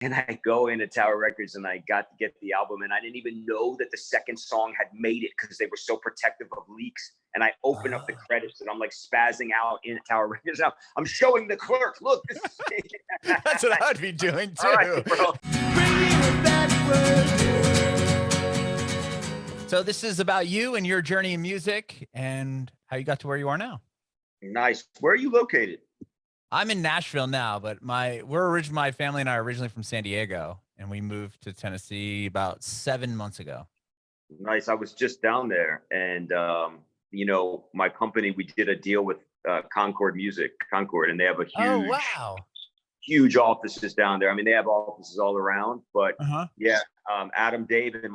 And I go into Tower Records and I got to get the album, and I didn't even know that the second song had made it because they were so protective of leaks. And I open up the credits and I'm like spazzing out in Tower Records. Now I'm showing the clerk, look, this is That's what I would be doing too. All right, bro. So this is about you and your journey in music and how you got to where you are now. Nice. Where are you located? I'm in Nashville now, but my family and I are originally from San Diego, and we moved to Tennessee about 7 months ago. Nice. I was just down there, and you know, my company, we did a deal with Concord, and they have a huge offices down there. I mean, they have offices all around, but yeah, Adam and David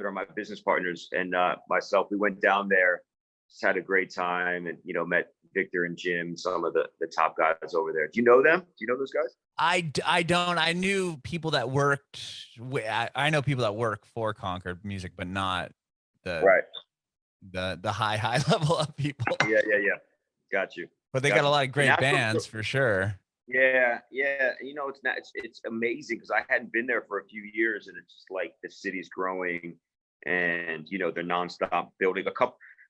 are my business partners, and myself. We went down there, just had a great time, and you know, met Victor and Jim, some of the top guys over there. Do you know them? Do you know those guys? I don't. I knew people that worked. I know people that work for Concord Music, but not the high level of people. Yeah. Got you. But they got a lot of great bands for sure. Yeah. You know, it's amazing because I hadn't been there for a few years, and it's just like the city's growing, and you know, they're nonstop building. A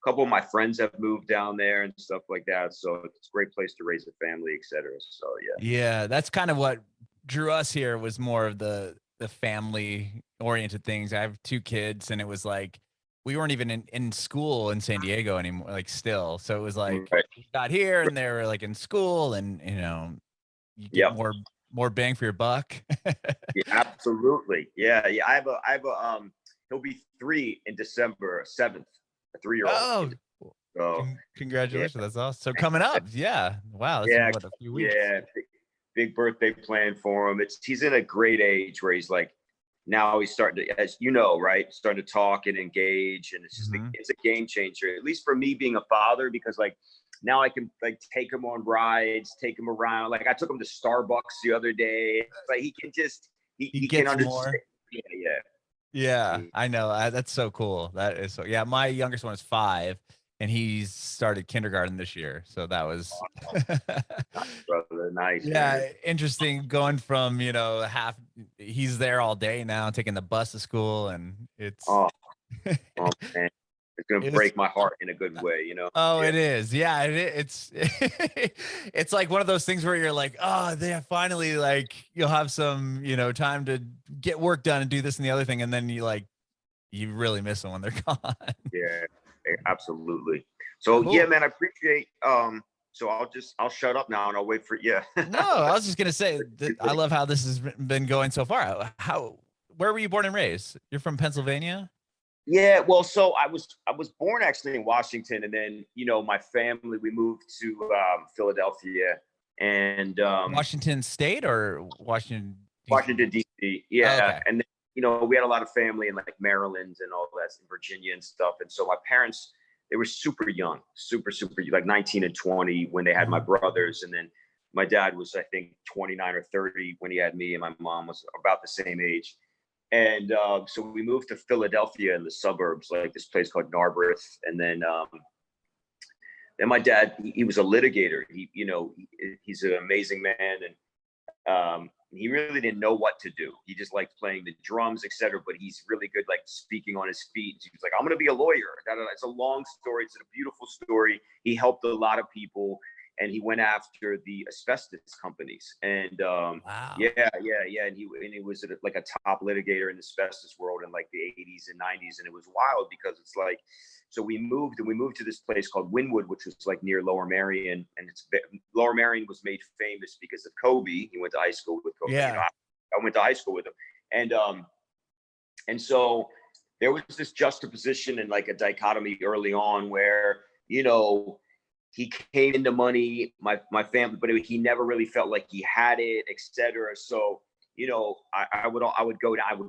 couple of my friends have moved down there and stuff like that. So it's a great place to raise a family, etc. So yeah, that's kind of what drew us here, was more of the family oriented things. I have 2 kids, and it was like we weren't even in school in San Diego anymore, like still. So it was like we got here and they were like in school, and you know, you get more bang for your buck. Yeah, absolutely. Yeah. I have a he'll be 3 in December 7th. A 3-year-old. Oh, so congratulations! Yeah. That's awesome. So coming up, wow, that's in, a few weeks. Yeah, big birthday plan for him. He's in a great age where he's like, now he's starting to, as you know, right, starting to talk and engage, and it's just it's a game changer. At least for me being a father, because like now I can like take him on rides, take him around. Like I took him to Starbucks the other day. It's like he can just he can understand. Yeah, I know. That's so cool. That is so. Yeah, my youngest one is 5, and he's started kindergarten this year. So that was nice, brother. Nice. Yeah, man. interesting going from, you know, he's there all day now, taking the bus to school, and it's man. It's gonna break my heart in a good way, you know. It is. Yeah, it's it's like one of those things where you're like, oh, they finally, like, you'll have some, you know, time to get work done and do this and the other thing, and then you really miss them when they're gone. Yeah, absolutely. So cool. Yeah, man, I appreciate. So I'll shut up now and I'll wait for No, I was just gonna say that I love how this has been going so far. Where were you born and raised? You're from Pennsylvania? Yeah, well, so I was born actually in Washington, and then, you know, my family, we moved to Philadelphia, and Washington State or Washington DC. Yeah. Okay. And then, you know, we had a lot of family in like Maryland and all that, in Virginia and stuff. And so my parents, they were super young, super like 19 and 20 when they had my brothers, and then my dad was, I think, 29 or 30 when he had me, and my mom was about the same age. And so we moved to Philadelphia in the suburbs, like this place called Narberth. And then my dad, he was a litigator. He's an amazing man. And he really didn't know what to do. He just liked playing the drums, etc. But he's really good, like speaking on his feet. He was like, I'm going to be a lawyer. It's a long story. It's a beautiful story. He helped a lot of people. And he went after the asbestos companies, and wow. And he was like a top litigator in the asbestos world in like the 80s and 90s, and it was wild because it's like, so we moved to this place called Wynwood, which was like near Lower Merion, and Lower Merion was made famous because of Kobe. He went to high school with Kobe. Yeah, you know, I went to high school with him, and so there was this juxtaposition and like a dichotomy early on where, you know, he came into money, my family, but he never really felt like he had it, etc. So, you know, I would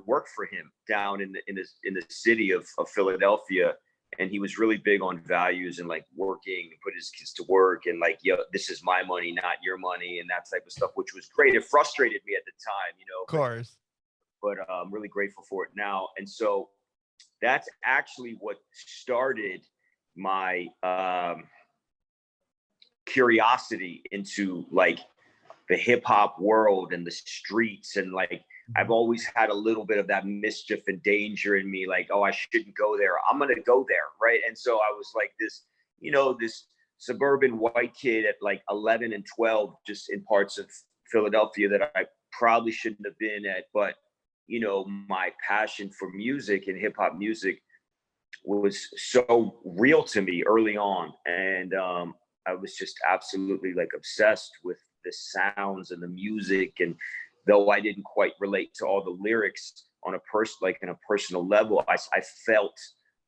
work for him down in the city of Philadelphia, and he was really big on values and like working, put his kids to work, and like, yo, this is my money, not your money, and that type of stuff, which was great. It frustrated me at the time, you know. Of course. But I'm really grateful for it now, and so that's actually what started my curiosity into like the hip hop world and the streets, and like I've always had a little bit of that mischief and danger in me, like, oh, I shouldn't go there. I'm going to go there. Right. And so I was like this, this suburban white kid at like 11 and 12, just in parts of Philadelphia that I probably shouldn't have been at. But, my passion for music and hip hop music was so real to me early on. And I was just absolutely like obsessed with the sounds and the music. And though I didn't quite relate to all the lyrics on a personal level, I felt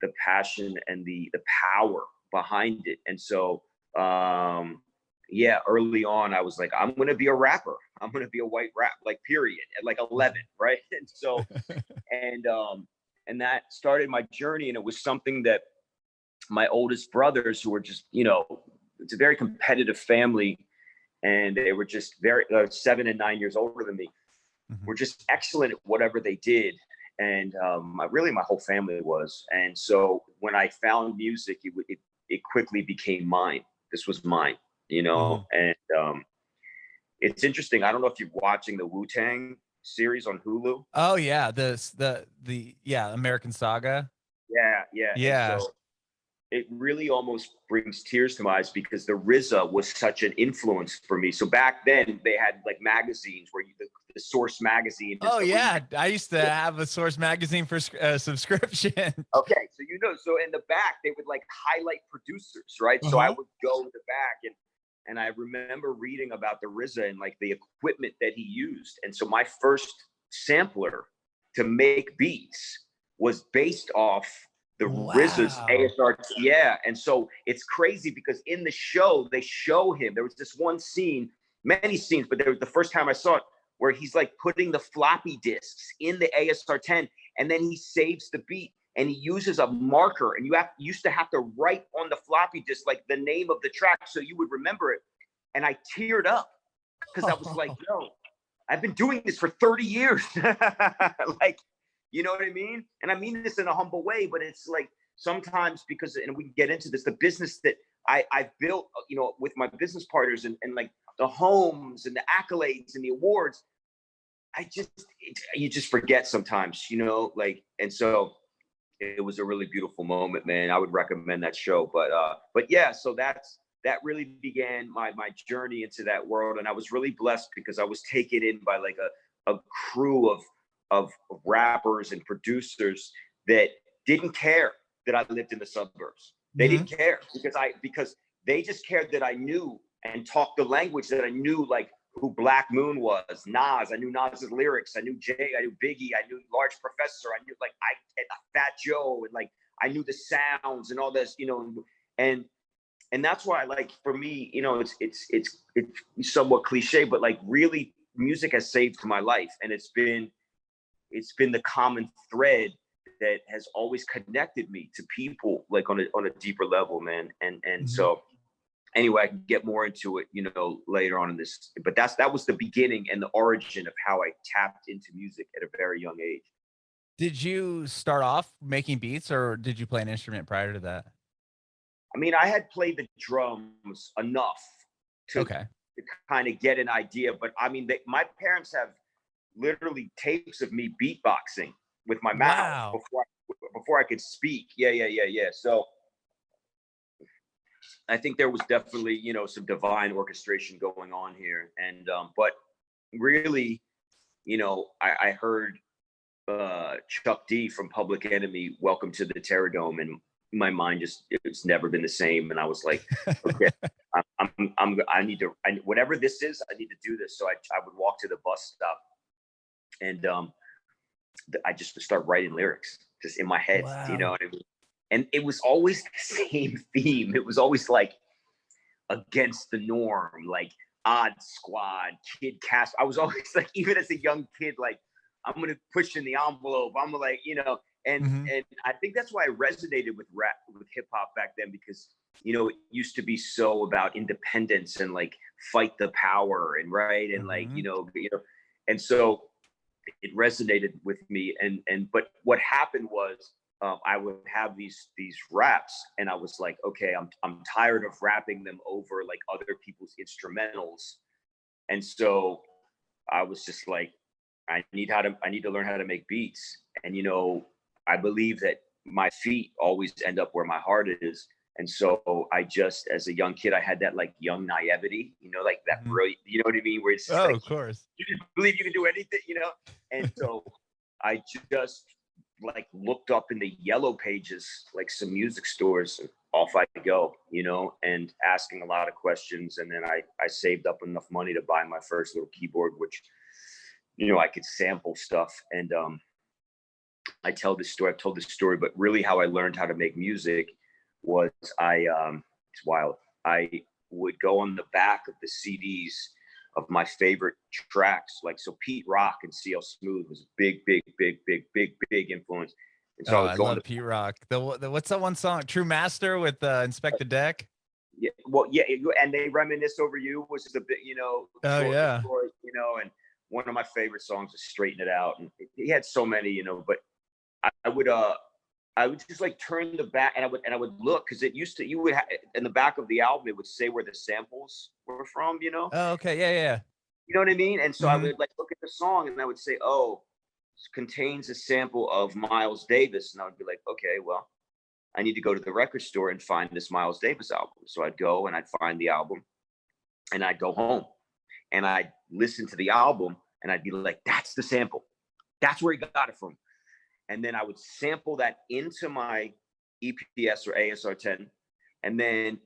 the passion and the power behind it. And so, early on, I was like, I'm going to be a rapper. I'm going to be a white rap, like, period, at like 11. Right. And so, and that started my journey. And it was something that my oldest brothers, who were just, it's a very competitive family, and they were just very 7 and 9 years older than me, were just excellent at whatever they did. And my whole family was. And so when I found music, it quickly became mine. This was mine, and it's interesting. I don't know if you're watching the Wu-Tang series on Hulu. Oh yeah. The American Saga. Yeah. And so it really almost brings tears to my eyes, because the RZA was such an influence for me. So back then they had like magazines where the Source magazine. Oh yeah. I used to have a Source magazine for subscription. Okay. So in the back, they would like highlight producers, right? So I would go to the back, and I remember reading about the RZA and like the equipment that he used. And so my first sampler to make beats was based off the RZA's ASR. Yeah. And so it's crazy, because in the show, they show him, there was this one scene, many scenes, but there was the first time I saw it, where he's like putting the floppy disks in the ASR 10, and then he saves the beat, and he uses a marker, and you used to have to write on the floppy disk like the name of the track so you would remember it. And I teared up, because I was like, yo, I've been doing this for 30 years. Like, you know what I mean? And I mean this in a humble way, but it's like sometimes, because, and we can get into this, the business that I've built, with my business partners, and like the homes and the accolades and the awards, you just forget sometimes, like, and so it was a really beautiful moment, man. I would recommend that show. But yeah, so that really began my journey into that world. And I was really blessed, because I was taken in by like a crew of rappers and producers that didn't care that I lived in the suburbs. They didn't care, because they just cared that I knew and talked the language, that I knew, like, who Black Moon was, Nas. I knew Nas's lyrics. I knew Jay. I knew Biggie. I knew Large Professor. I knew Fat Joe, and like I knew the sounds and all this, and that's why, like, for me, it's somewhat cliche, but like really, music has saved my life, and it's been the common thread that has always connected me to people, like on a deeper level, man. And so anyway, I can get more into it, later on in this, but that was the beginning and the origin of how I tapped into music at a very young age. Did you start off making beats, or did you play an instrument prior to that? I mean, I had played the drums enough to kind of get an idea, but I mean, my parents have literally tapes of me beatboxing with my mouth before I could speak. Yeah. So I think there was definitely, some divine orchestration going on here. And, but really, I heard Chuck D from Public Enemy, Welcome to the Terror Dome, and my mind it's never been the same. And I was like, okay, whatever this is, I need to do this. So I would walk to the bus stop, and I just would start writing lyrics just in my head. Wow. You know what I mean? And it was always the same theme. It was always like against the norm, like Odd Squad, Kid Cast. I was always like, even as a young kid, like, I'm gonna push in the envelope. I'm like, and I think that's why I resonated with rap, with hip hop back then, because it used to be so about independence and like fight the power and right and like and so it resonated with me. And but what happened was, I would have these raps, and I was like, okay, I'm tired of rapping them over like other people's instrumentals, and so I was just like, I need to learn how to make beats. And, you know, I believe that my feet always end up where my heart is. And so I just, as a young kid, I had that like young naivety, you know, like that brilliant, you know what I mean? Where it's oh, like, of course, you just believe you can do anything, you know? And so I just like looked up in the yellow pages, like some music stores, off I go, you know, and asking a lot of questions. And then I saved up enough money to buy my first little keyboard, which, you know, I could sample stuff. And I've told this story, but really how I learned how to make music was it's wild. I would go on the back of the CDs of my favorite tracks. Like, so Pete Rock and CL Smooth was a big influence. And so I love Pete Rock. The what's that one song? True Master with Inspect Deck. Yeah, well, yeah, and They Reminisce Over You, which is a bit, you know, Troy, you know, and one of my favorite songs is Straighten It Out. And he had so many, you know, but I would just like turn the back and I would look, because it used to, you would have in the back of the album, it would say where the samples were from, you know? Oh, okay. Yeah. You know what I mean? And so I would like look at the song and I would say, oh, this contains a sample of Miles Davis. And I would be like, okay, well, I need to go to the record store and find this Miles Davis album. So I'd go and I'd find the album and I'd go home and I'd listen to the album and I'd be like, that's the sample. That's where he got it from. And then I would sample that into my EPS or ASR 10. And then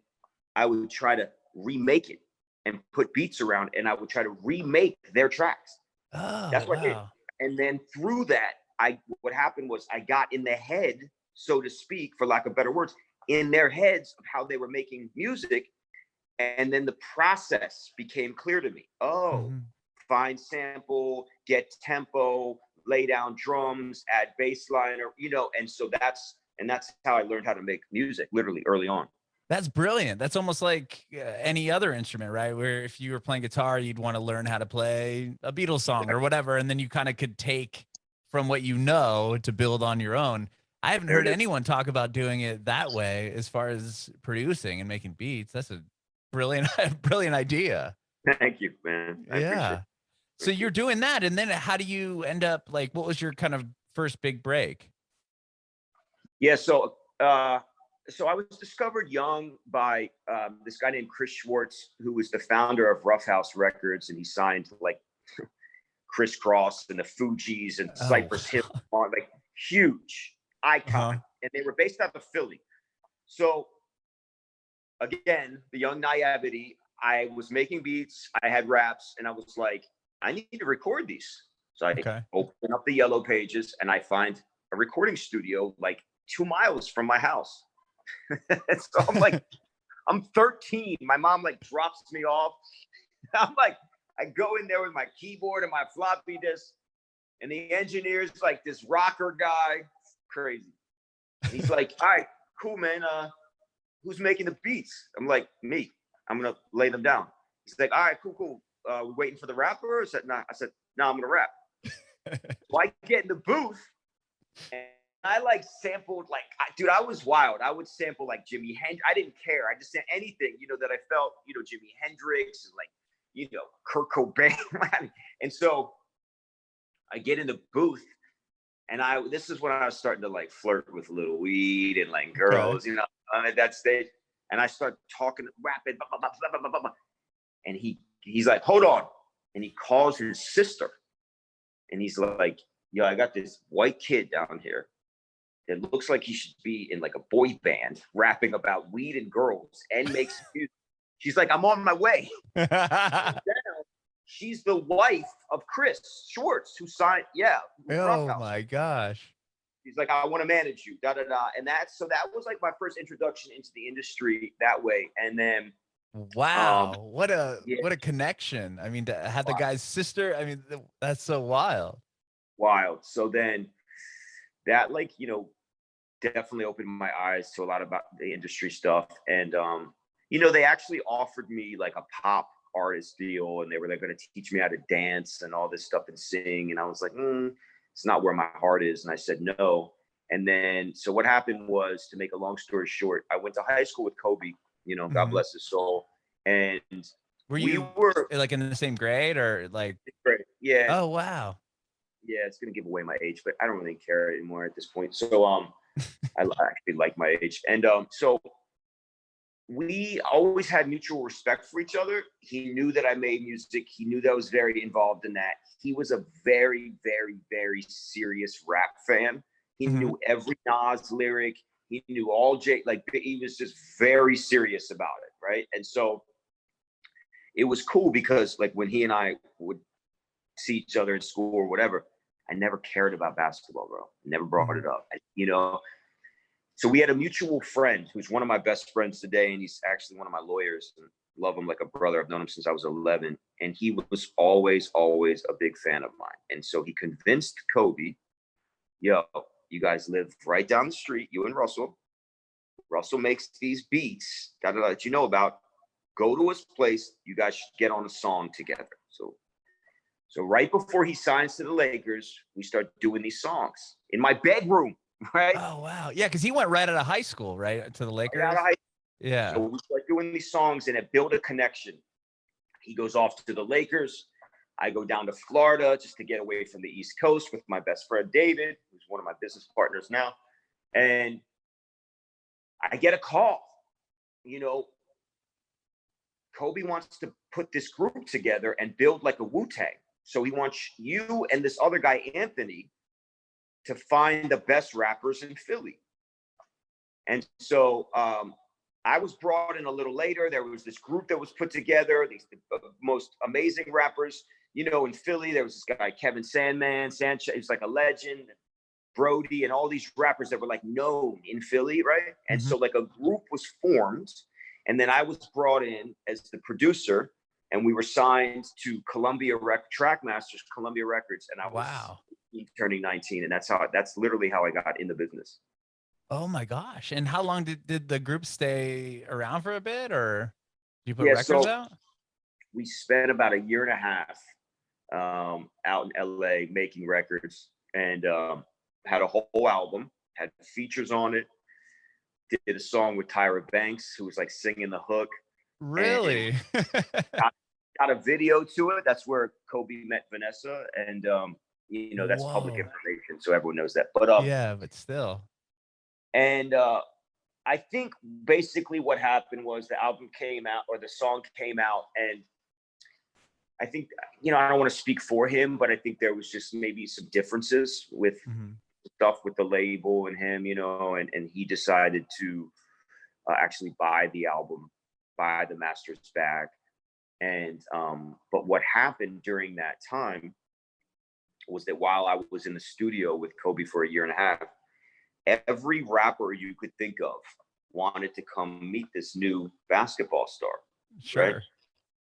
I would try to remake it and put beats around, and I would try to remake their tracks. Oh, that's what wow. I did. And then through that, what happened was I got in the head, so to speak, for lack of better words, in their heads of how they were making music. And then the process became clear to me. Oh, find sample, get tempo, lay down drums, add bass line, or, you know, and so that's how I learned how to make music, literally early on. That's brilliant. That's almost like any other instrument, right? Where if you were playing guitar, you'd want to learn how to play a Beatles song or whatever, and then you kind of could take from what you know to build on your own. I haven't heard anyone talk about doing it that way as far as producing and making beats. That's a brilliant idea. Thank you, man. I appreciate it. So you're doing that, and then how do you end up, like, what was your kind of first big break? Yeah, so I was discovered young by this guy named Chris Schwartz, who was the founder of Rough House Records, and he signed like Criss Cross and the Fugees and Cypress Hill, like huge icon, and they were based out of Philly. So again, the young naivety, I was making beats, I had raps, and I was like, I need to record these. So I open up the yellow pages and I find a recording studio like 2 miles from my house. So I'm like, I'm 13. My mom like drops me off. I'm like, I go in there with my keyboard and my floppy disk, and the engineer's like this rocker guy, crazy. He's like, all right, cool, man. Who's making the beats? I'm like, me. I'm gonna lay them down. He's like, all right, cool. We waiting for the rapper? I said, nah. I said, no, I'm gonna rap. So I get in the booth and I like sampled like, dude, I was wild. I would sample like Jimi Hendrix. I didn't care. I just said anything, you know, that I felt, you know, Jimi Hendrix and like, you know, Kurt Cobain. And so I get in the booth and this is when I was starting to like flirt with Lil Weed and like girls, you know, at that stage. And I start talking, rapping, blah, blah, blah, blah, blah, blah. And he's like, hold on. And he calls his sister. And he's like, yo, I got this white kid down here. It looks like he should be in like a boy band rapping about weed and girls and makes music. She's like, I'm on my way. She's the wife of Chris Schwartz, who signed, Oh my gosh. He's like, I want to manage you, da da da. And that was like my first introduction into the industry that way. And then wow, what a connection. I mean, to have the guy's sister, I mean, that's so wild. So then that, like, you know, definitely opened my eyes to a lot about the industry stuff. And you know, they actually offered me like a pop artist deal, and they were like going to teach me how to dance and all this stuff and sing. And I was like, it's not where my heart is. And I said no. And then, so what happened was, to make a long story short, I went to high school with Kobe, you know, God bless his soul. And we were like in the same grade or like? Grade. Yeah. Oh, wow. Yeah, it's gonna give away my age, but I don't really care anymore at this point. So I actually like my age, and so we always had mutual respect for each other. He knew that I made music. He knew that I was very involved in that. He was a very, very, very serious rap fan. He knew every Nas lyric. He knew all like he was just very serious about it, right? And so it was cool because like when he and I would see each other in school or whatever, I never cared about basketball, bro. Never brought it up. So we had a mutual friend who's one of my best friends today, and he's actually one of my lawyers. And love him like a brother. I've known him since I was 11, and he was always, always a big fan of mine. And so he convinced Kobe, yo, you guys live right down the street, you and Russell. Russell makes these beats, gotta let you know about. Go to his place. You guys should get on a song together. So right before he signs to the Lakers, we start doing these songs in my bedroom. Right. Oh wow. Yeah, because he went right out of high school, right, to the Lakers. Yeah. So we start doing these songs, and it built a connection. He goes off to the Lakers. I go down to Florida just to get away from the East Coast with my best friend David, who's one of my business partners now. And I get a call. Kobe wants to put this group together and build like a Wu-Tang. So he wants you and this other guy, Anthony, to find the best rappers in Philly. And so I was brought in a little later. There was this group that was put together, the most amazing rappers. In Philly, there was this guy, Kevin Sandman, Sanchez, he's like a legend, Brody, and all these rappers that were like known in Philly, right? And so like a group was formed, and then I was brought in as the producer, and we were signed to Trackmasters, Columbia Records, and I was turning 19, and that's literally how I got in the business. Oh my gosh. And how long did the group stay around for a bit, or did you put records out? We spent about a year and a half out in LA making records, and had a whole album, had features on it, did a song with Tyra Banks, who was like singing the hook. Really? Got a video to it. That's where Kobe met Vanessa, and that's public information, so everyone knows that. But yeah, but still. And I think basically what happened was the album came out, or the song came out, and I think I don't want to speak for him, but I think there was just maybe some differences with stuff with the label and him, and he decided to actually buy the album, buy the masters back. And but what happened during that time was that while I was in the studio with Kobe for a year and a half, every rapper you could think of wanted to come meet this new basketball star. Sure. Right?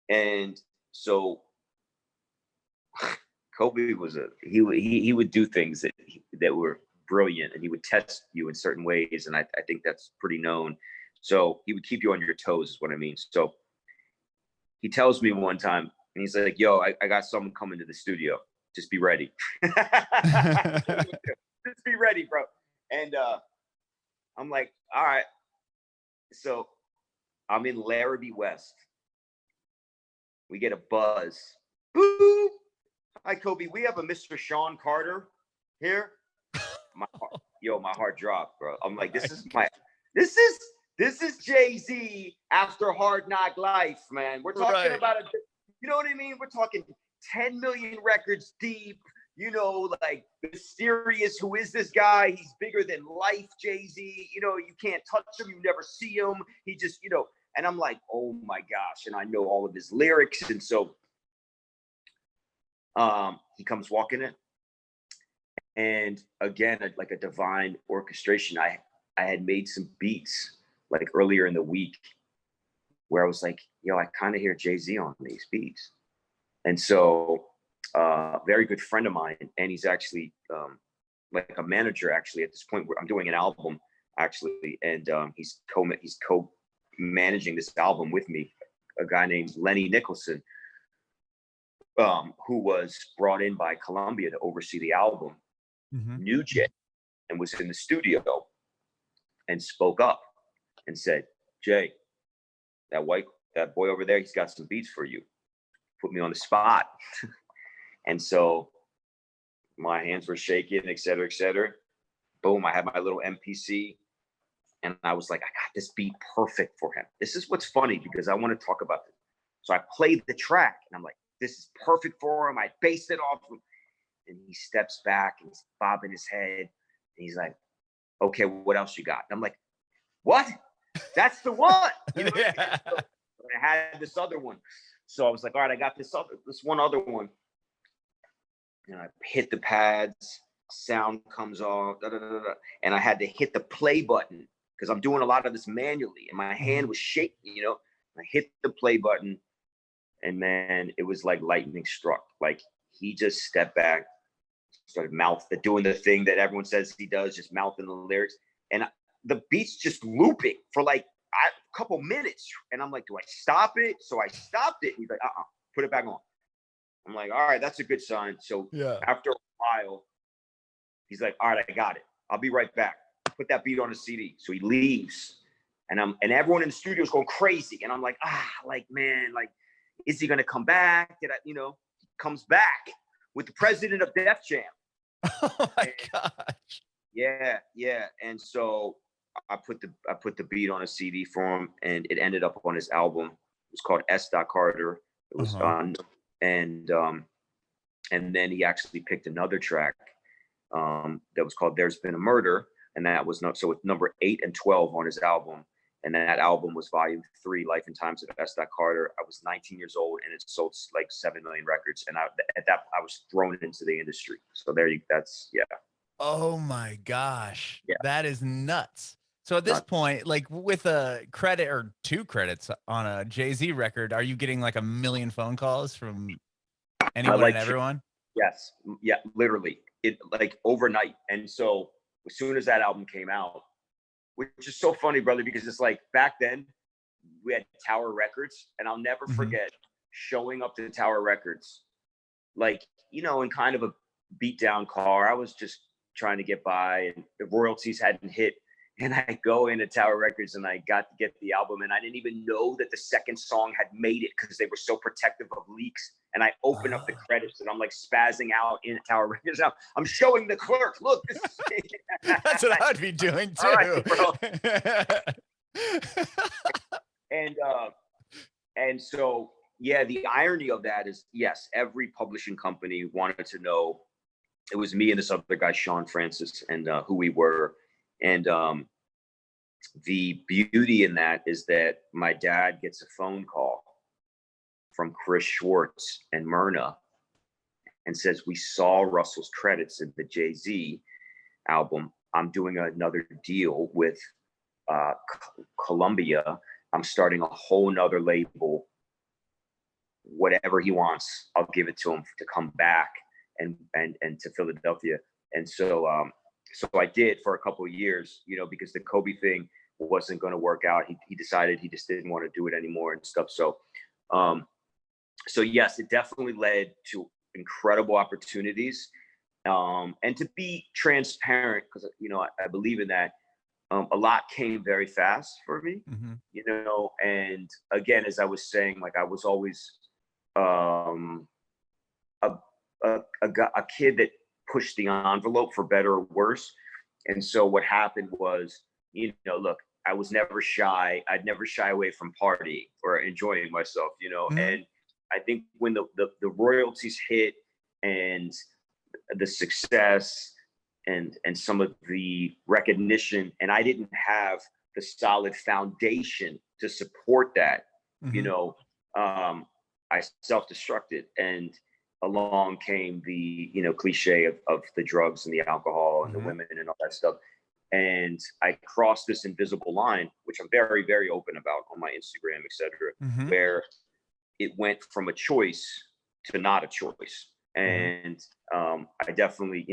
And so Kobe was he would do things that were brilliant, and he would test you in certain ways, and I think that's pretty known. So he would keep you on your toes, is what I mean. So he tells me one time, and he's like, yo, I got someone coming to the studio. Just be ready. Just be ready, bro. And I'm like, all right. So I'm in Larrabee West. We get a buzz. Boop. Hi, Kobe. We have a Mr. Sean Carter here. My heart dropped, bro. I'm like, this is Jay-Z after Hard Knock Life, man. We're talking about you know what I mean? We're talking 10 million records deep, like mysterious. Who is this guy? He's bigger than life, Jay-Z. You can't touch him. You never see him. He just, and I'm like, oh my gosh. And I know all of his lyrics. And so he comes walking in. And again, like a divine orchestration. I had made some beats like earlier in the week where I was like, I kind of hear Jay-Z on these beats. And so very good friend of mine, and he's actually like a manager actually at this point where I'm doing an album actually, and he's co-managing this album with me, a guy named Lenny Nicholson, who was brought in by Columbia to oversee the album, knew Jay and was in the studio and spoke up and said, Jay, that boy over there, he's got some beats for you. Put me on the spot. And so My hands were shaking, et cetera, et cetera. Boom, I had my little MPC. And I was like, I got this beat perfect for him. This is what's funny because I want to talk about this. So I played the track and I'm like, this is perfect for him. I based it off him. And he steps back and he's bobbing his head. And he's like, okay, what else you got? And I'm like, what? That's the one. You know? Yeah. So I had this other one. So I was like, all right, I got this one other one. And I hit the pads, sound comes off, and I had to hit the play button because I'm doing a lot of this manually and my hand was shaking, you know. I hit the play button and man, it was like lightning struck. Like he just stepped back, started doing the thing that everyone says he does, just mouthing the lyrics. And the beat's just looping for like a couple minutes. And I'm like, do I stop it? So I stopped it. And he's like, put it back on. I'm like, all right, that's a good sign. So after a while, he's like, all right, I got it. I'll be right back. Put that beat on a CD. So he leaves. And everyone in the studio is going crazy. And I'm like, man, like, is he going to come back? He comes back with the president of Def Jam. Oh my gosh. Yeah. And so I put the beat on a CD for him and it ended up on his album. It was called S. Carter. It was on, and then he actually picked another track that was called There's Been a Murder. And that was so it's number 8 and 12 on his album. And that album was volume 3, Life and Times of S. Carter. I was 19 years old and it sold like 7 million records. And I was thrown into the industry. So that's. Oh my gosh. Yeah. That is nuts. So at this point, like with a credit or 2 credits on a Jay-Z record, are you getting like a million phone calls from anyone and everyone? Yes. Yeah, literally. It like overnight. And so as soon as that album came out, which is so funny, brother, because it's like back then we had Tower Records and I'll never forget showing up to Tower Records, like, in kind of a beat down car. I was just trying to get by and the royalties hadn't hit. And I go into Tower Records and I got to get the album and I didn't even know that the second song had made it because they were so protective of leaks. And I open up the credits and I'm like spazzing out in Tower Records. I'm showing the clerk, look, this is That's what I'd be doing too. All right, bro. And so, yeah, the irony of that is, yes, every publishing company wanted to know. It was me and this other guy, Sean Francis, and who we were. And the beauty in that is that my dad gets a phone call from Chris Schwartz and Myrna and says, we saw Russell's credits in the Jay-Z album. I'm doing another deal with Columbia. I'm starting a whole nother label. Whatever he wants, I'll give it to him to come back and to Philadelphia. And so I did for a couple of years, because the Kobe thing wasn't going to work out. He decided he just didn't want to do it anymore and stuff. So yes, it definitely led to incredible opportunities. And to be transparent, because, I believe in that, a lot came very fast for me, and again, as I was saying, like I was always a kid that pushed the envelope for better or worse. And so what happened was, look, I was never shy. I'd never shy away from partying or enjoying myself, and I think when the royalties hit and the success and some of the recognition, and I didn't have the solid foundation to support that, I self-destructed, and along came the, cliche of the drugs and the alcohol and the women and all that stuff. And I crossed this invisible line, which I'm very, very open about on my Instagram, et cetera, where it went from a choice to not a choice. And I definitely,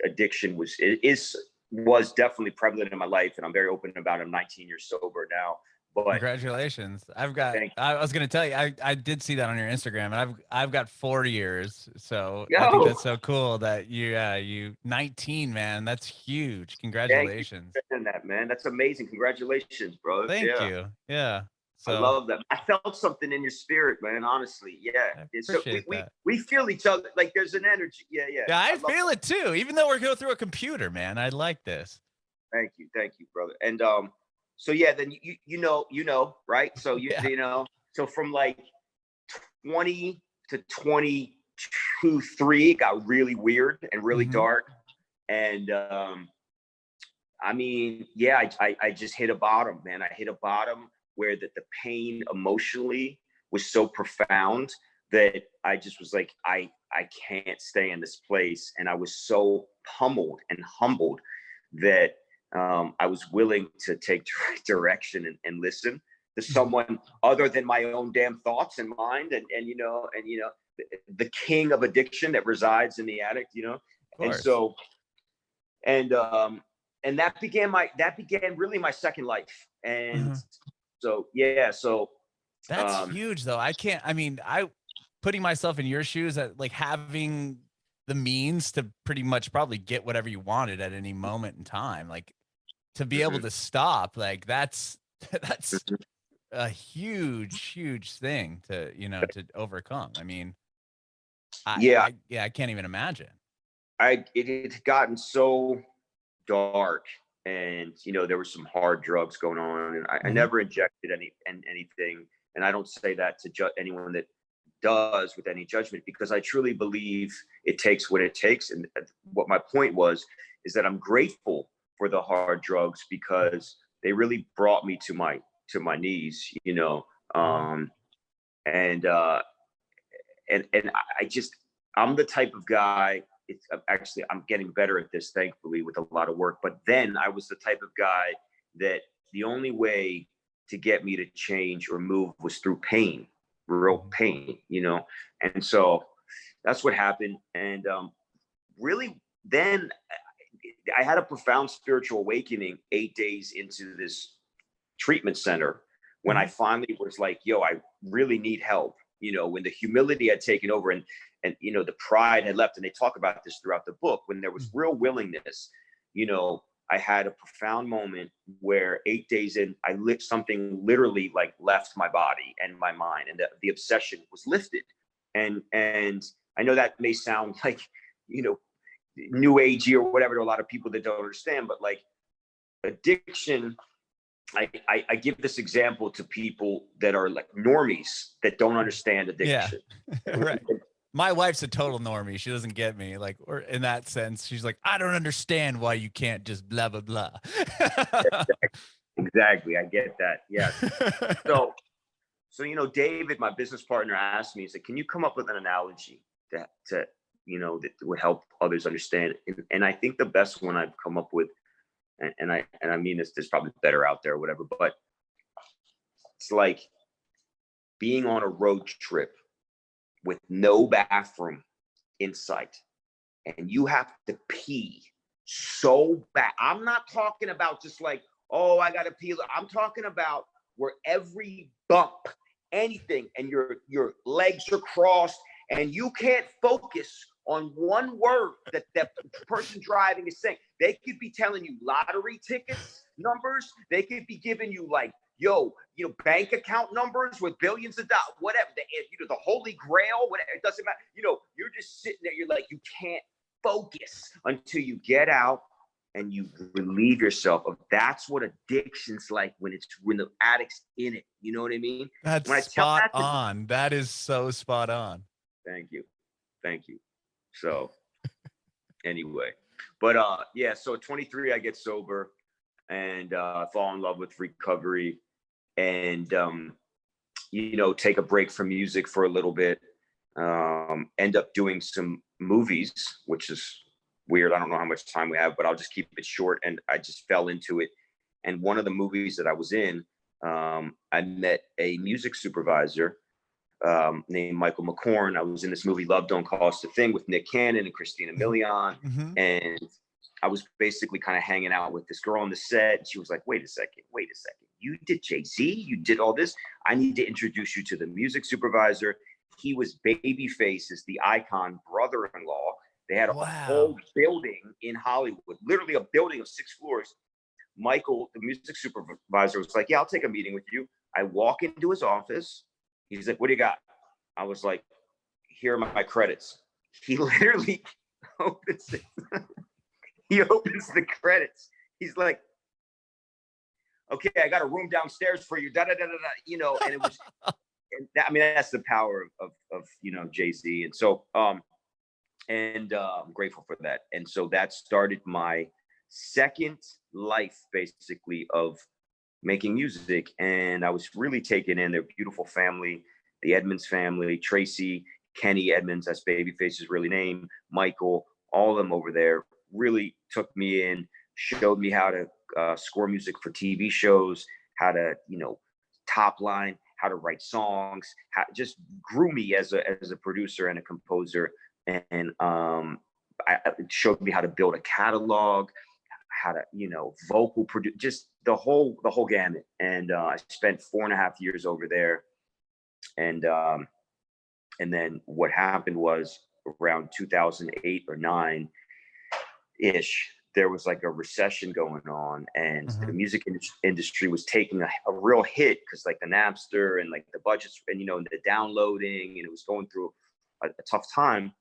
addiction was definitely prevalent in my life. And I'm very open about it. I'm 19 years sober now. But congratulations. I was going to tell you, I did see that on your Instagram, and I've got 4 years. So I think that's so cool that you 19, man. That's huge. Congratulations. Thank you for that, man. That's amazing. Congratulations, bro. Thank you. Yeah. So I love that. I felt something in your spirit, man. Honestly, yeah. I So appreciate that. we feel each other. Like there's an energy. Yeah, yeah. Yeah, I feel it too. Even though we're going through a computer, man. I like this. Thank you, brother. And so yeah, then you know, right? So Yeah. you know, so from like 20 to 22, 3, it got really weird and really dark. And I mean, yeah, I just hit a bottom, man. I hit a bottom where the pain emotionally was so profound that I just was like, I can't stay in this place. And I was so pummeled and humbled that I was willing to take direction and listen to someone other than my own damn thoughts and mind, and you know, the king of addiction that resides in the addict, you know. And so and that began really my second life. And so yeah, so that's huge though. I putting myself in your shoes, at like having the means to pretty much probably get whatever you wanted at any moment in time, like to be able to stop, like that's a huge thing to, you know, to overcome. I mean, I can't even imagine. It had gotten so dark, and you know, there were some hard drugs going on, and I never injected anything. And I don't say that to judge anyone that does with any judgment, because I truly believe it takes what it takes. And what my point was is that I'm grateful for the hard drugs, because they really brought me to my knees, you know. And I just, I'm the type of guy, it's actually, I'm getting better at this, thankfully, with a lot of work. But then I was the type of guy that the only way to get me to change or move was through pain, real pain, you know. And so that's what happened. And really, then I had a profound spiritual awakening 8 days into this treatment center, when I finally was like, yo, I really need help. You know, when the humility had taken over, and you know, the pride had left. And they talk about this throughout the book. When there was real willingness, you know, I had a profound moment where 8 days in, I lit something literally like left my body and my mind, and the obsession was lifted. And I know that may sound like, you know, new agey or whatever to a lot of people that don't understand, but like addiction, I give this example to people that are like normies that don't understand addiction. Yeah. Right. My wife's a total normie. She doesn't get me, like, or in that sense, she's like, I don't understand why you can't just blah, blah, blah. Exactly. I get that. Yeah. So, you know, David, my business partner, asked me, he said, can you come up with an analogy to you know, that would help others understand? And I think the best one I've come up with, and I mean this, there's probably better out there or whatever, but it's like being on a road trip with no bathroom in sight, and you have to pee so bad. I'm not talking about just like, oh, I gotta pee. I'm talking about where every bump, anything, and your legs are crossed, and you can't focus on one word that the person driving is saying. They could be telling you lottery tickets numbers. They could be giving you like, yo, you know, bank account numbers with billions of dollars, whatever. You know, the Holy Grail, whatever. It doesn't matter. You know, you're just sitting there. You're like, you can't focus until you get out and you relieve yourself of. That's what addiction's like when the addict's in it. You know what I mean? That's spot on. That is so spot on. Thank you. So anyway, but yeah, so at 23, I get sober and fall in love with recovery, and you know, take a break from music for a little bit, end up doing some movies, which is weird. I don't know how much time we have, but I'll just keep it short. And I just fell into it. And one of the movies that I was in, I met a music supervisor named Michael McCorn. I was in this movie Love Don't Cost a Thing with Nick Cannon and Christina Milian. And I was basically kind of hanging out with this girl on the set. She was like, wait a second. You did Jay-Z? You did all this? I need to introduce you to the music supervisor. He was Babyface, is the Icon brother-in-law. They had a whole building in Hollywood, literally a building of 6 floors. Michael, the music supervisor, was like, yeah, I'll take a meeting with you. I walk into his office. He's like, what do you got? I was like, here are my credits. He literally opens it. He opens the credits. He's like, okay, I got a room downstairs for you. Da da da da da. You know, and it was. I mean, that's the power of you know, Jay-Z. And so I'm grateful for that. And so that started my second life, basically, of making music. And I was really taken in. Their beautiful family, the Edmonds family, Tracy, Kenny Edmonds, that's Babyface's really name, Michael, all of them over there really took me in, showed me how to score music for TV shows, how to, you know, top line, how to write songs, just grew me as a producer and a composer. And it showed me how to build a catalog, how to, you know, vocal produce, just the whole gamut. And I spent 4.5 years over there. And then what happened was around 2008 or 9 ish, there was like a recession going on, and the music industry was taking a real hit because like the Napster and like the budgets and, you know, the downloading, and it was going through a tough time.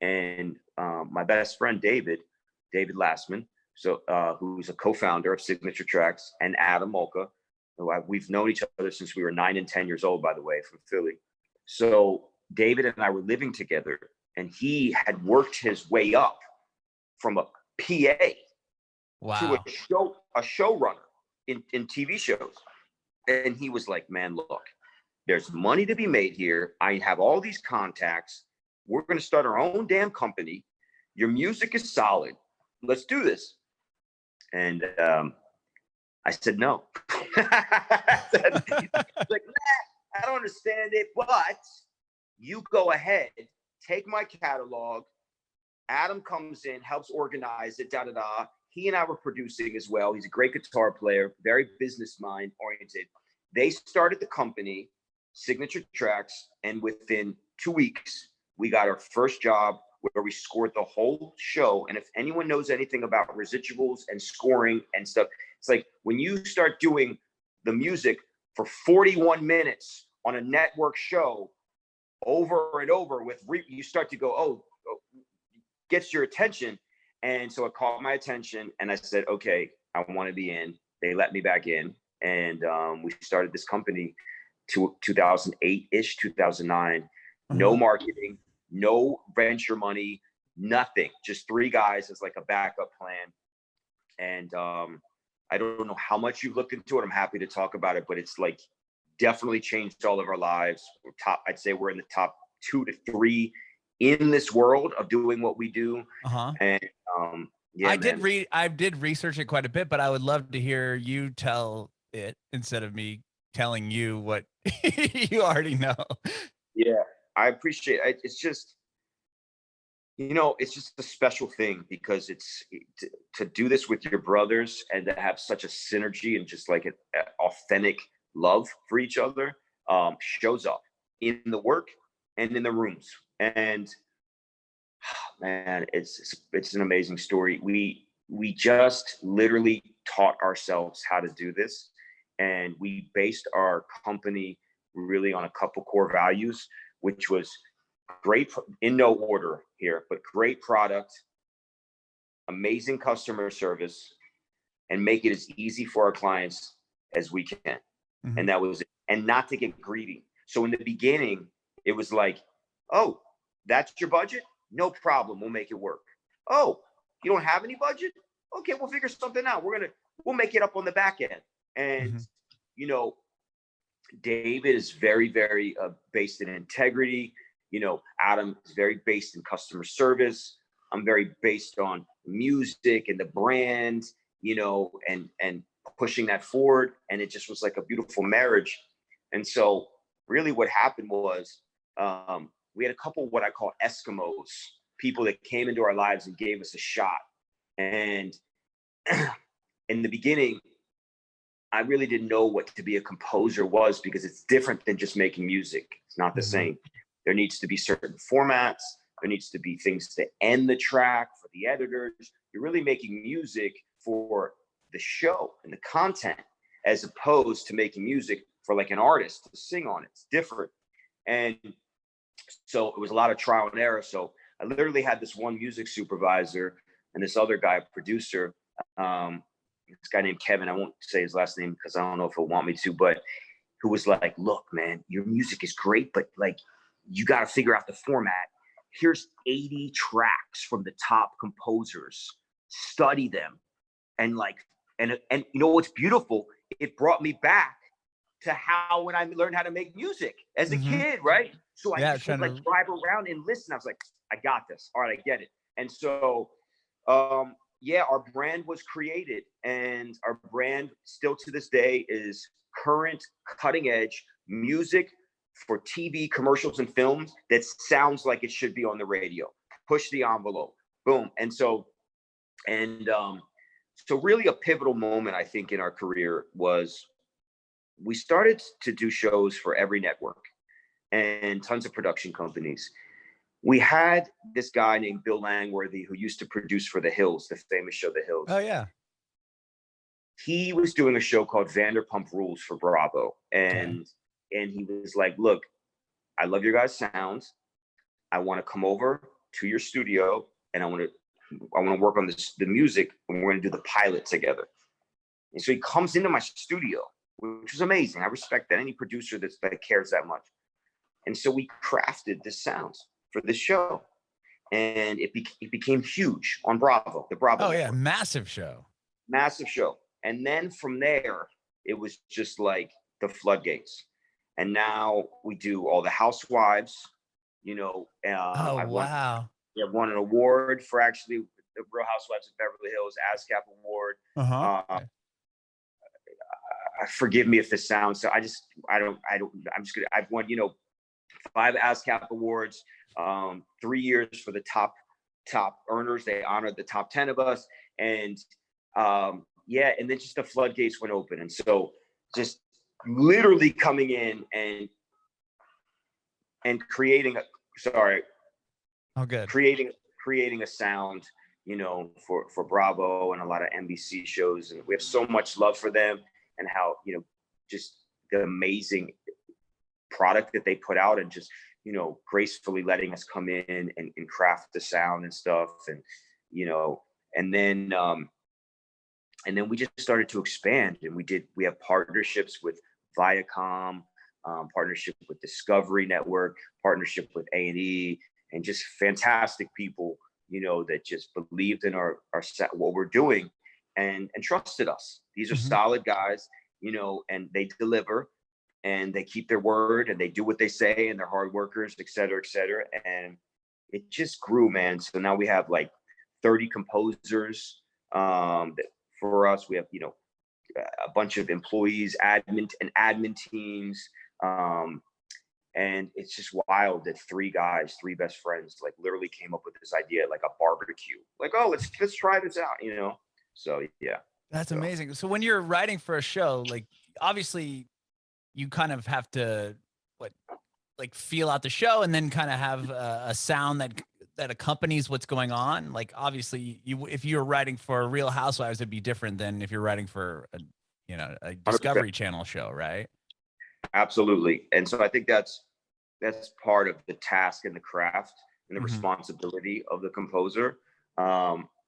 And my best friend, David Lastman, so who's a co-founder of Signature Tracks, and Adam Molka, we've known each other since we were 9 and 10 years old, by the way, from Philly. So David and I were living together, and he had worked his way up from a PA to a showrunner in TV shows. And he was like, man, look, there's money to be made here. I have all these contacts. We're going to start our own damn company. Your music is solid. Let's do this. And I said, no. I said, like, nah, I don't understand it, but you go ahead, take my catalog. Adam comes in, helps organize it, da da da. He and I were producing as well. He's a great guitar player, very business mind oriented. They started the company, Signature Tracks, and within 2 weeks, we got our first job where we scored the whole show. And if anyone knows anything about residuals and scoring and stuff, it's like when you start doing the music for 41 minutes on a network show over and over you start to go, oh, gets your attention. And so it caught my attention, and I said, okay, I want to be in. They let me back in, and we started this company 2008-ish, 2009. No marketing, no venture money, nothing. Just 3 guys as like a backup plan. And I don't know how much you've looked into it. I'm happy to talk about it, but it's like definitely changed all of our lives. I'd say we're in the top 2 to 3 in this world of doing what we do. And yeah, I did research it quite a bit, but I would love to hear you tell it instead of me telling you what you already know. Yeah, I appreciate it. It's just, you know, it's just a special thing because it's to do this with your brothers and to have such a synergy and just like an authentic love for each other shows up in the work and in the rooms. And man, it's an amazing story. We just literally taught ourselves how to do this, and we based our company really on a couple core values, which was great, in no order here, but great product, amazing customer service, and make it as easy for our clients as we can. And that was it. And not to get greedy. So in the beginning, it was like, oh, that's your budget? No problem. We'll make it work. Oh, you don't have any budget? Okay, we'll figure something out. We'll make it up on the back end. And, you know, David is very, very based in integrity. You know, Adam is very based in customer service. I'm very based on music and the brand, you know, and pushing that forward. And it just was like a beautiful marriage. And so really what happened was we had a couple what I call Eskimos, people that came into our lives and gave us a shot. And in the beginning, I really didn't know what to be a composer was, because it's different than just making music. It's not the same. There needs to be certain formats. There needs to be things to end the track for the editors. You're really making music for the show and the content, as opposed to making music for like an artist to sing on it. It's different. And so it was a lot of trial and error. So I literally had this one music supervisor and this other guy, producer, this guy named Kevin. I won't say his last name because I don't know if he'll want me to, but who was like, look, man, your music is great, but like, you got to figure out the format. Here's 80 tracks from the top composers. Study them. And like, and you know what's beautiful? It brought me back to how, when I learned how to make music as a kid, right? So I just would like drive around and listen. I was like, I got this. All right, I get it. And so, our brand was created, and our brand still to this day is current, cutting edge music for TV commercials and films that sounds like it should be on the radio. Push the envelope, boom. And so really a pivotal moment, I think, in our career was we started to do shows for every network and tons of production companies. We had this guy named Bill Langworthy who used to produce for The Hills, the famous show The Hills. Oh, yeah. He was doing a show called Vanderpump Rules for Bravo. And he was like, look, I love your guys' sounds. I want to come over to your studio and I want to work on the music, and we're going to do the pilot together. And so he comes into my studio, which was amazing. I respect that. Any producer that cares that much. And so we crafted the sounds for this show, and it became huge on Bravo, the Bravo. Oh, network. Yeah. Massive show. And then from there, it was just like the floodgates. And now we do all the Housewives, you know. Wow. Won an award for actually the Real Housewives of Beverly Hills, ASCAP Award. Forgive me if this sounds so. I'm just gonna. I've won, 5 ASCAP Awards, 3 years for the top earners. They honored the top 10 of us, and and then just the floodgates went open, and so just literally coming in and creating creating a sound, for Bravo and a lot of NBC shows. And we have so much love for them and how, just the amazing product that they put out, and just, gracefully letting us come in and craft the sound and stuff. And, and then we just started to expand, and we have partnerships with Viacom, partnership with Discovery Network, partnership with A&E, and just fantastic people, that just believed in our what we're doing and trusted us. These are solid guys, and they deliver and they keep their word and they do what they say, and they're hard workers, et cetera, et cetera. And it just grew, man. So now we have like 30 composers that for us. We have, a bunch of employees, admin teams. And it's just wild that 3 guys, 3 best friends, like literally came up with this idea, like a barbecue, like, oh, let's try this out, So, yeah. That's amazing. So when you're writing for a show, like, obviously you kind of have to feel out the show, and then kind of have a sound that accompanies what's going on. Like, obviously if you're writing for Real Housewives, it'd be different than if you're writing for a Discovery 100%. Channel show, right? Absolutely. And so I think that's part of the task and the craft and the responsibility of the composer,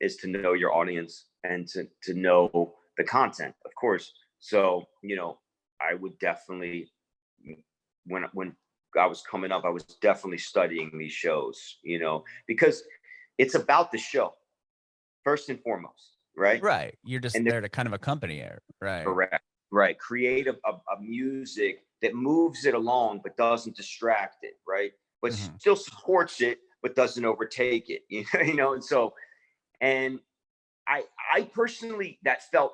is to know your audience and to know the content, of course. So, I would definitely, when I was coming up, I was definitely studying these shows, because it's about the show first and foremost, right? Right. You're just there to kind of accompany it, right? Correct. Right. Create a music that moves it along, but doesn't distract it, right? But still supports it, but doesn't overtake it, And so, and I personally, that felt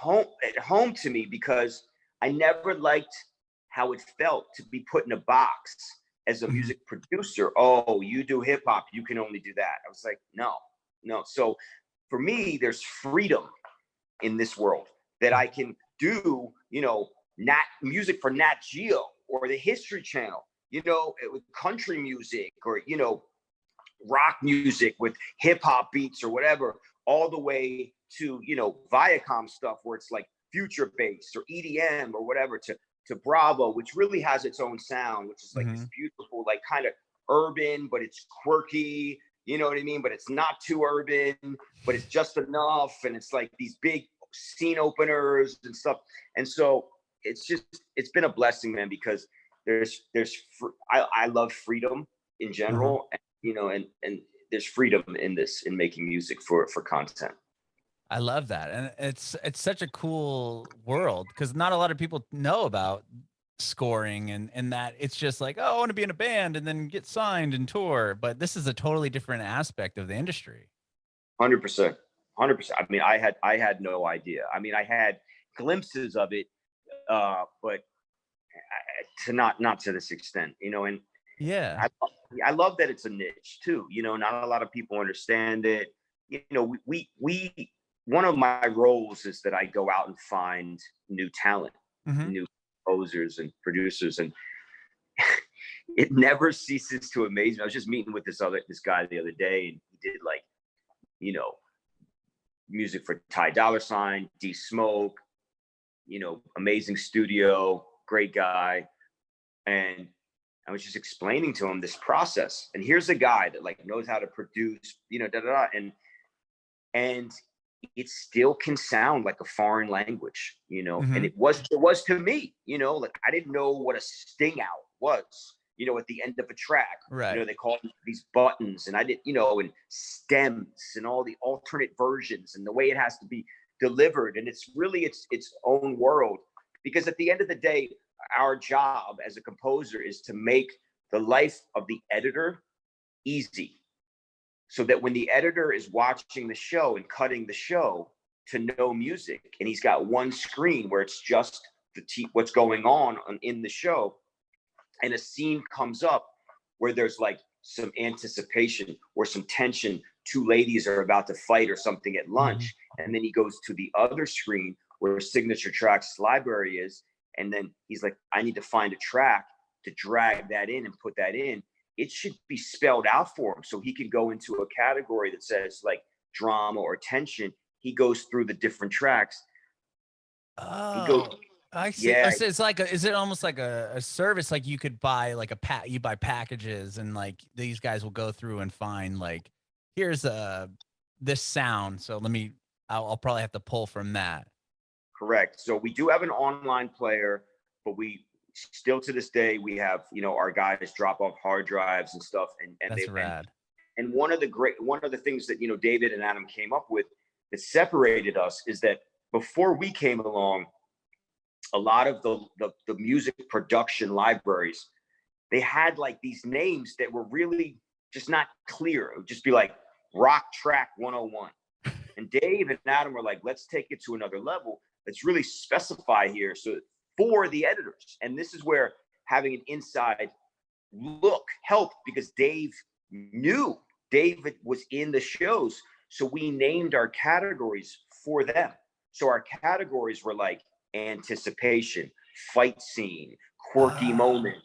at home to me, because I never liked how it felt to be put in a box as a music producer. Oh, you do hip hop, you can only do that. I was like, no. So for me, there's freedom in this world that I can do, music for Nat Geo or the History Channel, with country music, or, rock music with hip hop beats or whatever, all the way to, Viacom stuff where it's like future bass or EDM or whatever, to to Bravo, which really has its own sound, which is like this Mm-hmm. beautiful, like kind of urban, but it's quirky, you know what I mean? But it's not too urban, but it's just enough. And it's like these big scene openers and stuff. And so it's been a blessing, man, because I love freedom in general, and, you know, and there's freedom in making music for content. I love that. And it's such a cool world because not a lot of people know about scoring and that it's just like, oh, I want to be in a band and then get signed and tour. But this is a totally different aspect of the industry. 100%. 100%. I mean, I had no idea. I mean, I had glimpses of it, but not to this extent, you know. And Yeah. I love that it's a niche too. You know, not a lot of people understand it. You know, we one of my roles is that I go out and find new talent, new composers and producers, and it never ceases to amaze me. I was just meeting with this guy the other day, and he did, like, you know, music for Ty Dolla $ign, D Smoke, you know, amazing studio, great guy. And I was just explaining to him this process. And here's a guy that, like, knows how to produce, you know, and it still can sound like a foreign language, you know. And it was to me, you know, like, I didn't know what a sting out was, you know, at the end of a track. Right. You know, they call them these buttons, and I didn't, you know, and stems and all the alternate versions and the way it has to be delivered. And it's really its own world, because at the end of the day, our job as a composer is to make the life of the editor easy, so that when the editor is watching the show and cutting the show to no music, and he's got one screen where it's just what's going on in the show, and a scene comes up where there's like some anticipation or some tension, two ladies are about to fight or something at lunch, and then he goes to the other screen where Signature Tracks library is, and then he's like, I need to find a track to drag that in and put that in. It should be spelled out for him, so he can go into a category that says like drama or tension. He goes through the different tracks. I see. Yeah. So it's like is it almost like a service? Like you could buy like you buy packages, and like these guys will go through and find, like, here's this sound. So I'll probably have to pull from that. Correct. So we do have an online player, but we still to this day, we have, you know, our guys drop off hard drives and stuff. And That's rad. And one of the things that, you know, David and Adam came up with that separated us is that before we came along, a lot of the music production libraries, they had like these names that were really just not clear. It would just be like Rock Track 101. And Dave and Adam were like, let's take it to another level. Let's really specify here, so for the editors. And this is where having an inside look helped, because Dave knew David was in the shows. So we named our categories for them. So our categories were like anticipation, fight scene, quirky moment,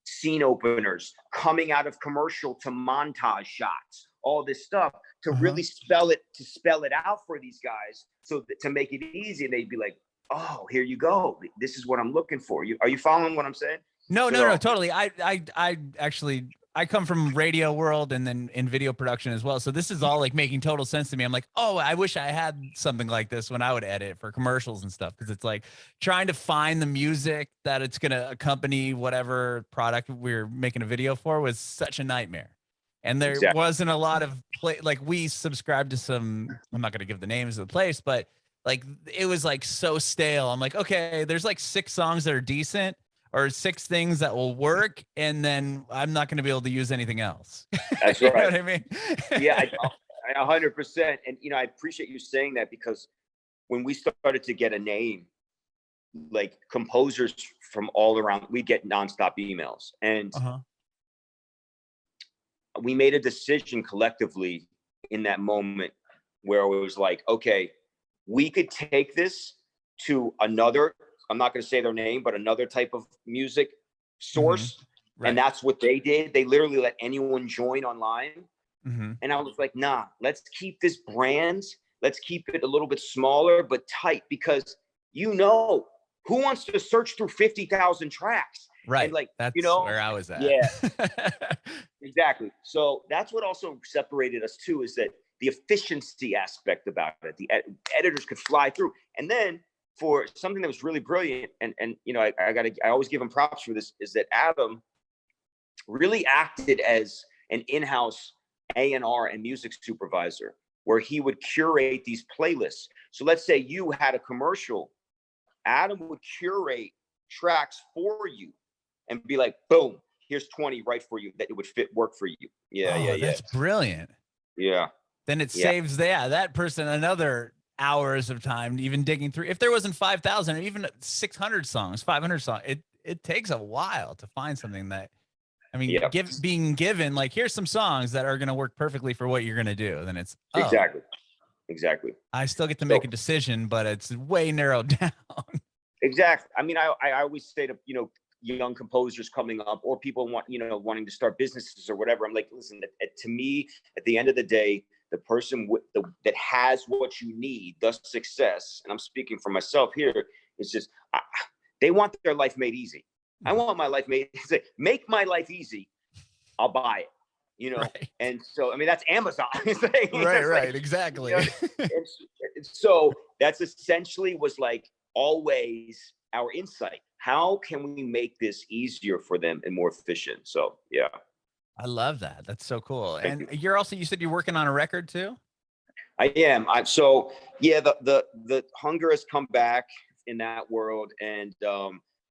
scene openers, coming out of commercial to montage shots, all this stuff to really spell it out for these guys, so that, to make it easy. And they'd be like, oh, here you go. This is what I'm looking for. Are you following what I'm saying? No, totally. I actually, I come from radio world and then in video production as well. So this is all like making total sense to me. I'm like, oh, I wish I had something like this when I would edit for commercials and stuff. Cause it's like trying to find the music that it's going to accompany whatever product we're making a video for was such a nightmare. And there wasn't a lot of like we subscribed to some, I'm not going to give the names of the place, but like it was like so stale. I'm like, okay, there's like 6 songs that are decent, or 6 things that will work, and then I'm not going to be able to use anything else. That's You right. know what I mean? Yeah, I 100%. And, you know, I appreciate you saying that, because when we started to get a name, like composers from all around, we get nonstop emails. And we made a decision collectively in that moment where it was like, okay, we could take this to another, I'm not going to say their name, but another type of music source. Right. And that's what they did. They literally let anyone join online. And I was like, nah, let's keep this brand. Let's keep it a little bit smaller, but tight, because, you know, who wants to search through 50,000 tracks? Right. And like, That's you know, where I was at. yeah, exactly. So that's what also separated us too, is that the efficiency aspect about it. The editors could fly through. And then for something that was really brilliant, and you know, I always give him props for this, is that Adam really acted as an in-house A&R and music supervisor, where he would curate these playlists. So let's say you had a commercial, Adam would curate tracks for you and be like, boom, here's 20 right for you that it would work for you. Yeah. That's brilliant. Yeah. Then it saves that person another hours of time even digging through. If there wasn't 5,000 or even 600 songs, 500 songs, it takes a while to find something that, I mean, being given like, here's some songs that are going to work perfectly for what you're going to do. Then it's exactly. I still get to make a decision, but it's way narrowed down. Exactly. I mean, I always say to, you know, young composers coming up, or people wanting to start businesses or whatever, I'm like, listen, to me, at the end of the day, the person that has what you need, the success, and I'm speaking for myself here, is just, they want their life made easy. I want my life made easy. Make my life easy, I'll buy it, you know? Right. And so, I mean, that's Amazon. Right, exactly. You know, and so that's essentially was like always our insight. How can we make this easier for them and more efficient? So, yeah. I love that. That's so cool. And you said you're working on a record too? I am. So yeah, the hunger has come back in that world. And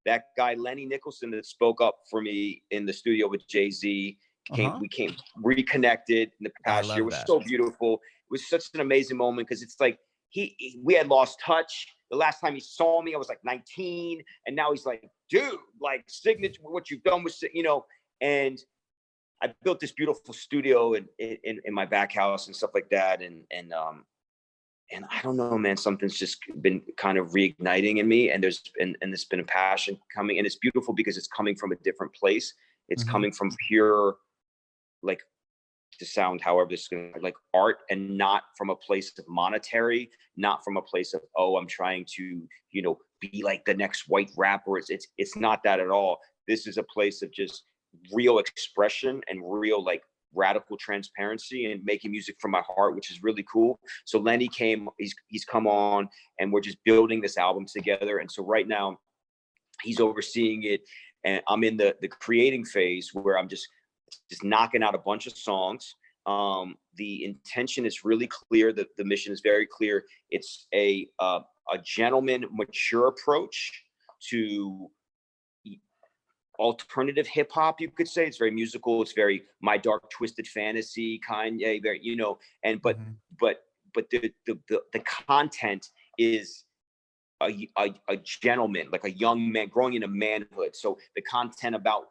that guy, Lenny Nicholson, that spoke up for me in the studio with Jay-Z, we came reconnected in the past year. It was so beautiful. It was such an amazing moment, because it's like we had lost touch. The last time he saw me, I was like 19. And now he's like, dude, like, signature, what you've done with, you know, and I built this beautiful studio in my back house and stuff like that. And I don't know, man, something's just been kind of reigniting in me, and there's been a passion coming, and it's beautiful because it's coming from a different place. It's coming from pure, like, to sound however this is going to, like, art, and not from a place of monetary, not from a place of, oh, I'm trying to, you know, be like the next white rapper. It's not that at all. This is a place of just real expression and real, like, radical transparency and making music from my heart, which is really cool. So Lenny came, he's come on, and we're just building this album together. And so right now he's overseeing it, and I'm in the creating phase, where I'm just knocking out a bunch of songs. The intention is really clear. The mission is very clear. It's a gentleman, mature approach to alternative hip hop, you could say. It's very musical. It's very My Dark Twisted Fantasy, Kanye, very, you know, and but the content is a gentleman, like a young man growing into manhood. So the content about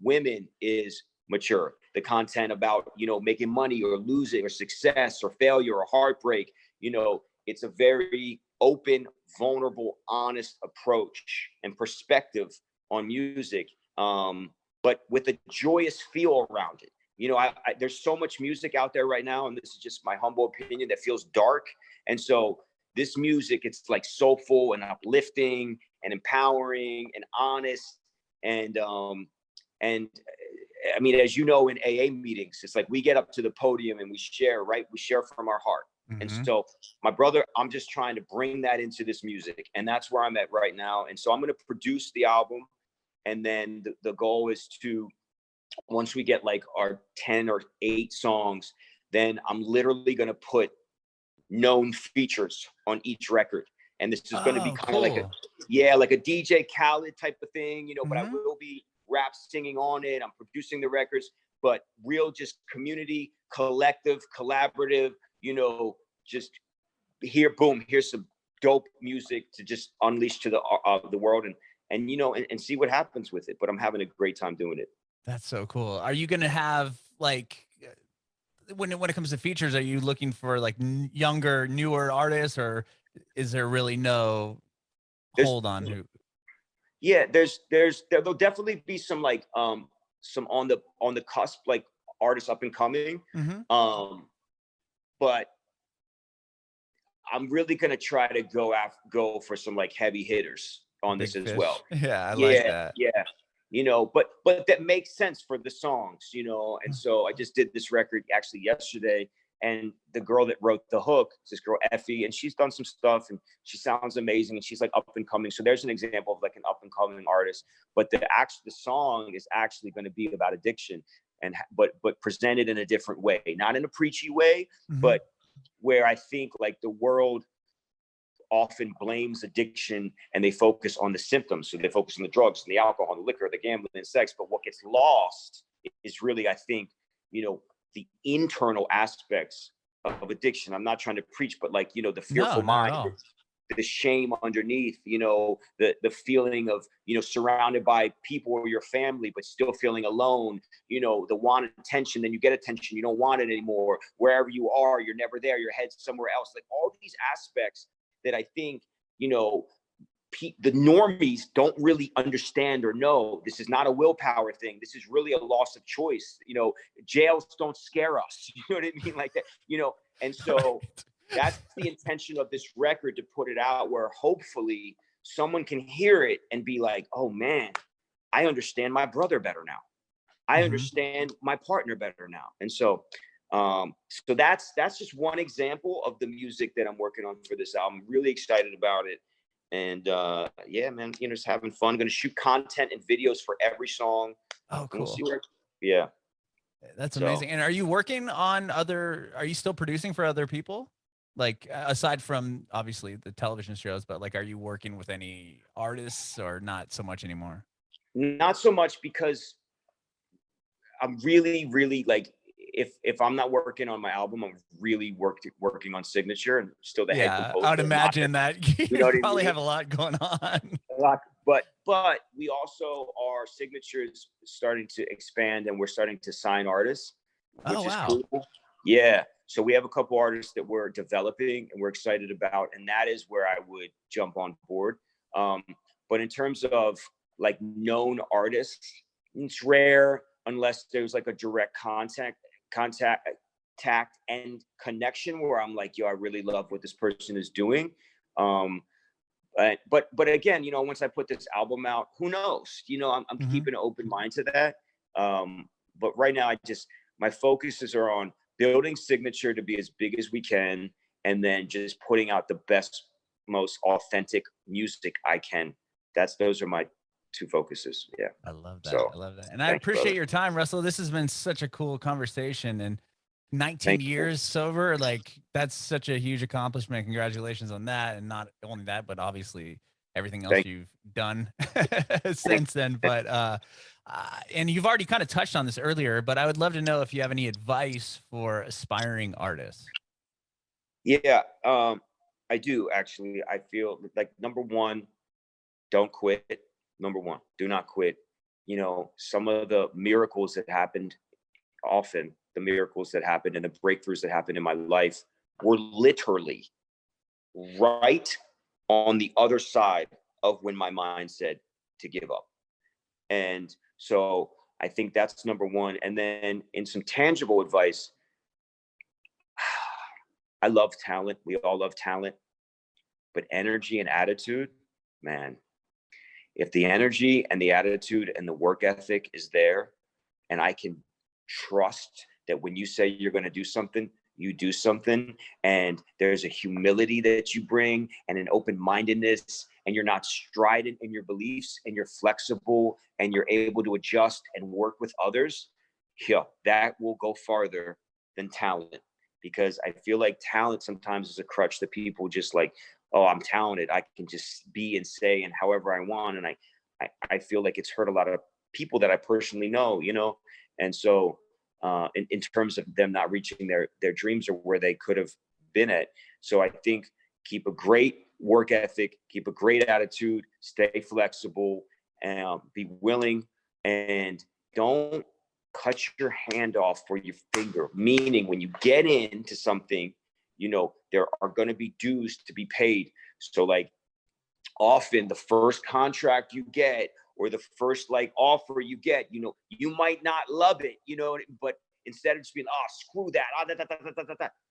women is mature. The content about, you know, making money or losing or success or failure or heartbreak, you know, it's a very open, vulnerable, honest approach and perspective on music, but with a joyous feel around it. You know, there's so much music out there right now, and this is just my humble opinion, that feels dark. And so this music, it's like soulful and uplifting and empowering and honest. And I mean, as you know, in AA meetings, it's like we get up to the podium and we share, right? We share from our heart. And so my brother, I'm just trying to bring that into this music, and that's where I'm at right now. And so I'm going to produce the album. And then the goal is to, once we get like our 10 or 8 songs, then I'm literally going to put known features on each record. And this is going to be kind of like a DJ Khaled type of thing, you know, but I will be rap singing on it. I'm producing the records, but real, just community, collective, collaborative, you know, just here's some dope music to just unleash to the world, and you know, and see what happens with it. But I'm having a great time doing it. That's so cool. Are you going to have, like, when it comes to features, are you looking for like younger, newer artists, or is there really no hold on who? Yeah, there'll definitely be some like some on the cusp, like artists up and coming. But I'm really gonna try to go for some like heavy hitters. on Big this as fish. well. Yeah, I like Yeah, that. yeah. But that makes sense for the songs, and so I just did this record actually yesterday, and the girl that wrote the hook is this girl Effie, and she's done some stuff and she sounds amazing, and she's like up and coming. So there's an example of like an up and coming artist, but the song is actually going to be about addiction, and but presented in a different way, not in a preachy way, but where I think like the world often blames addiction and they focus on the symptoms. So they focus on the drugs and the alcohol, the liquor, the gambling, and sex. But what gets lost is really, I think, the internal aspects of addiction. I'm not trying to preach, but like, the fearful mind, the shame underneath, the feeling of, surrounded by people or your family, but still feeling alone, the want attention, then you get attention, you don't want it anymore. Wherever you are, you're never there, your head's somewhere else. Like all these aspects that I think, the normies don't really understand or know. This is not a willpower thing. This is really a loss of choice. Jails don't scare us. You know what I mean? Like that, and so that's the intention of this record, to put it out where hopefully someone can hear it and be like, oh man, I understand my brother better now. I understand my partner better now. And so that's just one example of the music that I'm working on for this album. Really excited about it. And yeah, man, just having fun. Going to shoot content and videos for every song. Oh, cool. Yeah. That's amazing. And are you working on are you still producing for other people? Like aside from obviously the television shows, but like, are you working with any artists or not so much anymore? Not so much, because I'm really, really like, if I'm not working on my album, I'm really working on Signature, and still the head composer. I would imagine that you probably have a lot going on. A lot, but we also, our Signature's starting to expand, and we're starting to sign artists, which is cool. Yeah. So we have a couple artists that we're developing and we're excited about, and that is where I would jump on board. But in terms of like known artists, it's rare unless there's like a direct contact and connection where I'm like, yo, I really love what this person is doing. But again, once I put this album out, who knows? I'm keeping an open mind to that. But right now, my focuses are on building Signature to be as big as we can, and then just putting out the best, most authentic music I can. Those are my two focuses. Yeah. I love that. I love that. And I appreciate your time, Russell. This has been such a cool conversation, and 19 years sober, like that's such a huge accomplishment. Congratulations on that. And not only that, but obviously everything else you've done since then. But and you've already kind of touched on this earlier, but I would love to know if you have any advice for aspiring artists. Yeah, I do actually. I feel like number one, don't quit. Number one, do not quit. Some of the miracles that happened, the miracles that happened and the breakthroughs that happened in my life were literally right on the other side of when my mind said to give up. And so I think that's number one. And then in some tangible advice, I love talent. We all love talent, but energy and attitude, man, if the energy and the attitude and the work ethic is there, and I can trust that when you say you're going to do something, you do something, and there's a humility that you bring and an open-mindedness, and you're not strident in your beliefs, and you're flexible, and you're able to adjust and work with others, that will go farther than talent. Because I feel like talent sometimes is a crutch that people just like, oh, I'm talented, I can just be and say and however I want. And I feel like it's hurt a lot of people that I personally know, and so in terms of them not reaching their dreams or where they could have been at. So I think keep a great work ethic, keep a great attitude, stay flexible, and be willing, and don't cut your hand off for your finger. Meaning when you get into something, there are going to be dues to be paid. So like often the first contract you get or the first like offer you get, you might not love it, but instead of just being, oh, screw that,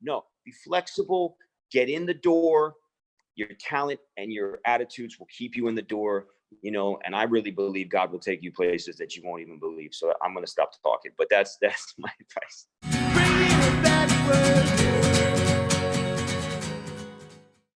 no, be flexible, get in the door, your talent and your attitudes will keep you in the door, you know, and I really believe God will take you places that you won't even believe. So I'm going to stop talking, but that's my advice.